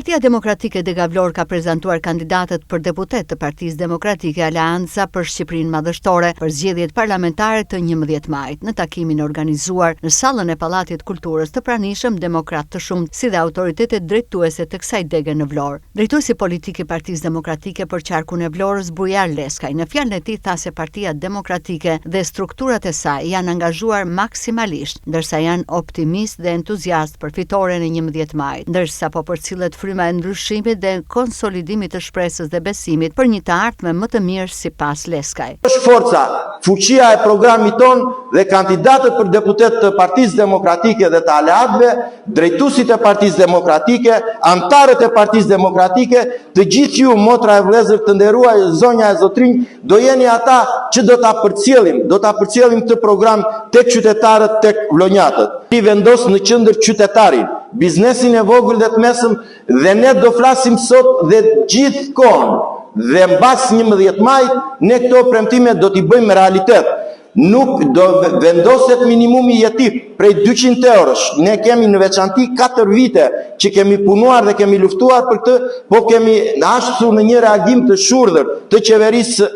Partia Demokratike Dega Vlorë ka prezantuar kandidatët për deputet të Partisë Demokratike Aleanca për Shqipërinë Madhështore për zgjedhjet parlamentare të 11 majit. Në takimin organizuar në sallën e Pallatit Kulturës të pranishëm demokratë të shumtë, si dhe autoritetet drejtuese të kësaj dege në Vlorë. Drejtuesi politik i Partisë Demokratike për qarkun e Vlorës, Bujar Leskaj, në fjalën e tij tha se Partia Demokratike dhe strukturat e saj janë angazhuar maksimalisht, ndërsa janë optimist dhe entuziast për fitoren e 11 majit, ndërsa po përcillet fryma e ndryshimit dhe konsolidimit të shpresës dhe besimit për një të ardhme më të mirë sipas Leskaj. Është forca, fuqia e programit ton dhe kandidatët për deputet të Partisë Demokratike dhe të aleatëve, drejtuesit e Partisë Demokratike, antarët e Partisë Demokratike, të gjithë ju motra e vëllezër të nderuar, zonja e zotrinj, do jeni ata që do ta përcjellim këtë program tek qytetarët, tek vlonjatët. I vendos në qendër qytetarin, biznesin e vogël dhe të mesëm, dhe ne do flasim sot dhe gjithkohon, dhe mbas 11 majit ne këto premtime do t'i bëjmë realitet. Nuk do vendoset minimumi jetik prej 200 eurosh. Ne kemi në veçanti 4 vite që kemi punuar dhe kemi luftuar për këtë, po kemi ashtu në një reagim të shurdhër të qeverisë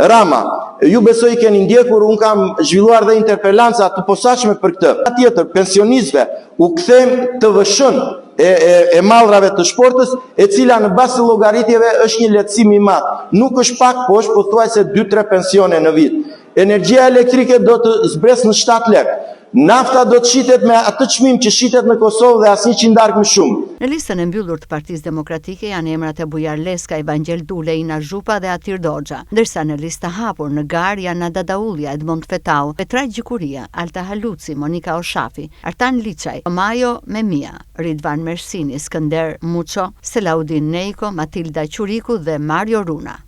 Rama. Ju besoj keni ndjekur, unë kam zhvilluar dhe interpelanca të posaçme për këtë. Tjetër, pensionistëve u kthejmë të vëshën e mallrave të shportës, e cila në bazë të llogaritjeve është një lehtësim i madh. Nuk është pak, po është pothuajse 2-3 pensione në vit. Energjia elektrike do të zbresë në 7 lekë. Nafta do të shitet me atë çmim që shitet në Kosovë dhe asnjë qindark më shumë. Në listën e mbyllur të Partisë Demokratike janë emrat e Bujar Leskaj, Vangjel Dule, Ina Zhupa dhe Atir Doxha, ndërsa në listë hapur në gar janë Nada Daullia, Edmond Fetau, Petra Gjikuria, Alta Haluci, Monika Oshafi, Artan Liçaj, Majo Memia, Ridvan Mersini, Skënder Muço, Selaudin Neiko, Matilda Quriku dhe Mario Runa.